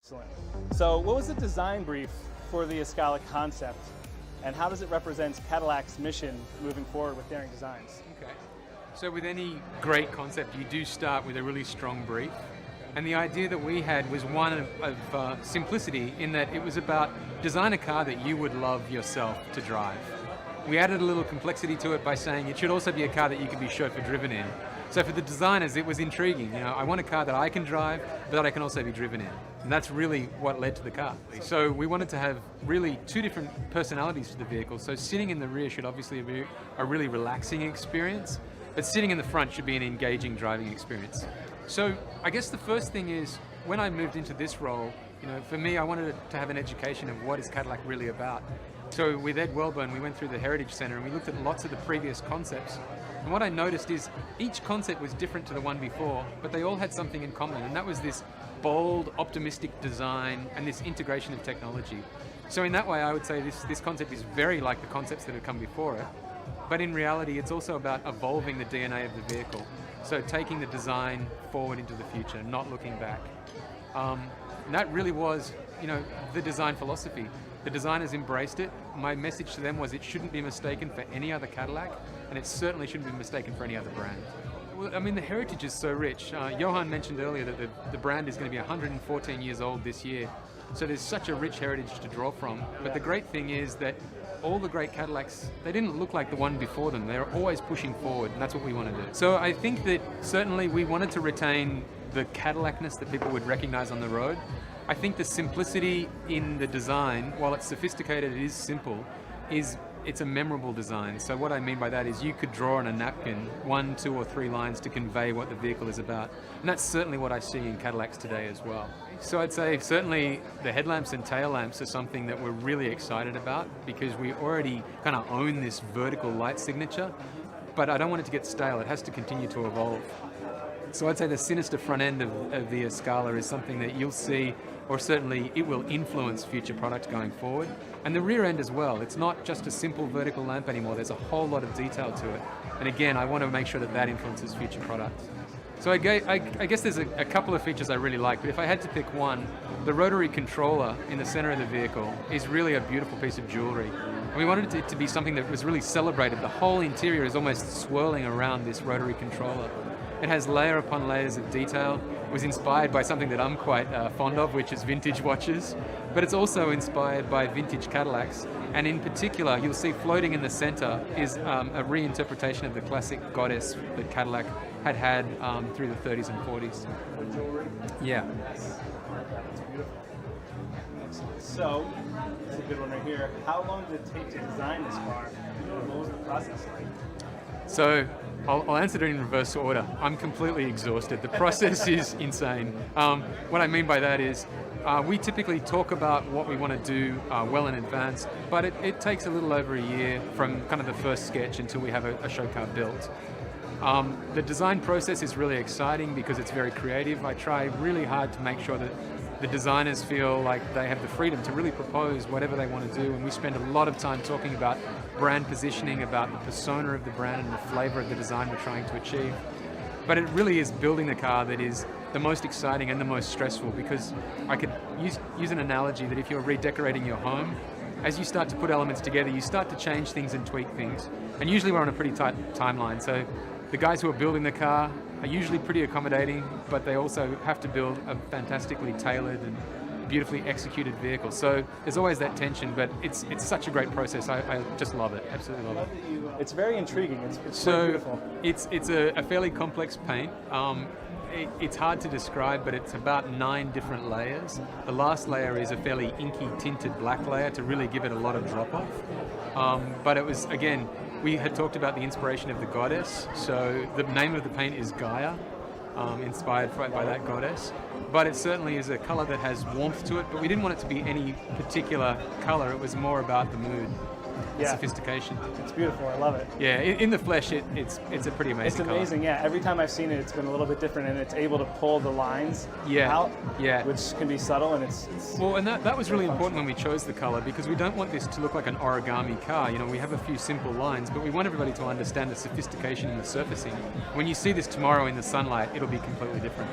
Excellent. So what was the design brief for the Escala concept, and how does it represent Cadillac's mission moving forward with daring designs? Okay. So with any great concept, you do start with a really strong brief. And the idea that we had was one of simplicity, in that it was about design a car that you would love yourself to drive. We added a little complexity to it by saying it should also be a car that you could be chauffeur driven in. So for the designers, it was intriguing. You know, I want a car that I can drive, but that I can also be driven in. And that's really what led to the car. So we wanted to have really two different personalities to the vehicle. So sitting in the rear should obviously be a really relaxing experience, but sitting in the front should be an engaging driving experience. So I guess the first thing is, when I moved into this role, you know, for me, I wanted to have an education of what is Cadillac really about. So with Ed Welburn, we went through the Heritage Center and we looked at lots of the previous concepts. And what I noticed is each concept was different to the one before, but they all had something in common, and that was this bold, optimistic design and this integration of technology. So in that way, I would say this concept is very like the concepts that have come before it, but in reality, it's also about evolving the DNA of the vehicle. So taking the design forward into the future, not looking back. And that really was, you know, the design philosophy. The designers embraced it. My message to them was it shouldn't be mistaken for any other Cadillac, and it certainly shouldn't be mistaken for any other brand. Well, I mean, the heritage is so rich. Johan mentioned earlier that the brand is going to be 114 years old this year. So there's such a rich heritage to draw from. But the great thing is that all the great Cadillacs, they didn't look like the one before them. They're always pushing forward, and that's what we want to do. So I think that certainly we wanted to retain the Cadillacness that people would recognize on the road. I think the simplicity in the design, while it's sophisticated, it is simple, it's a memorable design. So what I mean by that is you could draw on a napkin 1, 2, or 3 lines to convey what the vehicle is about. And that's certainly what I see in Cadillacs today as well. So I'd say certainly the headlamps and tail lamps are something that we're really excited about, because we already kind of own this vertical light signature, but I don't want it to get stale. It has to continue to evolve. So I'd say the sinister front end of the Escala is something that you'll see, or certainly it will influence future products going forward. And the rear end as well. It's not just a simple vertical lamp anymore. There's a whole lot of detail to it. And again, I want to make sure that that influences future products. So I guess there's a couple of features I really like, but if I had to pick one, the rotary controller in the center of the vehicle is really a beautiful piece of jewelry. And we wanted it to be something that was really celebrated. The whole interior is almost swirling around this rotary controller. It has layer upon layers of detail. It was inspired by something that I'm quite fond of, which is vintage watches, but it's also inspired by vintage Cadillacs. And in particular, you'll see floating in the center is a reinterpretation of the classic goddess that Cadillac had through the 30s and 40s. Yeah. That's beautiful. Excellent. So, that's a good one right here. How long did it take to design this car? What was the process like? So, I'll answer it in reverse order. I'm completely exhausted. The process is insane. What I mean by that is we typically talk about what we want to do well in advance, but it takes a little over a year from kind of the first sketch until we have a show car built. The design process is really exciting because it's very creative. I try really hard to make sure that the designers feel like they have the freedom to really propose whatever they want to do, and we spend a lot of time talking about brand positioning, about the persona of the brand and the flavor of the design we're trying to achieve. But it really is building the car that is the most exciting and the most stressful, because I could use an analogy that if you're redecorating your home, as you start to put elements together, you start to change things and tweak things. And usually we're on a pretty tight timeline. So the guys who are building the car are usually pretty accommodating, but they also have to build a fantastically tailored and beautifully executed vehicle. So there's always that tension, but it's such a great process. I just love it, absolutely love it. It's very intriguing. It's so beautiful. It's a fairly complex paint. It's hard to describe, but it's about 9 different layers. The last layer is a fairly inky tinted black layer to really give it a lot of drop off. But it was, again, we had talked about the inspiration of the goddess. So the name of the paint is Gaia, inspired by that goddess. But it certainly is a color that has warmth to it, but we didn't want it to be any particular color. It was more about the mood. Yeah. Sophistication. It's beautiful. I love it. Yeah, in the flesh, it's a pretty amazing It's amazing, color. yeah. Every time I've seen it, it's been a little bit different, and it's able to pull the lines out, which can be subtle, and it's well, and that was really important when we chose the color, because we don't want this to look like an origami car. You know, we have a few simple lines, but we want everybody to understand the sophistication in the surfacing. When you see this tomorrow in the sunlight, it'll be completely different.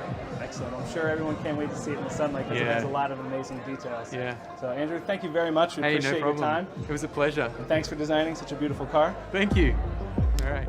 excellent. I'm sure everyone can't wait to see it in the sunlight because it has a lot of amazing details. Yeah. So Andrew, thank you very much. We Hey, appreciate no problem. your time. It was a pleasure. And thanks for designing such a beautiful car. Thank you. All right.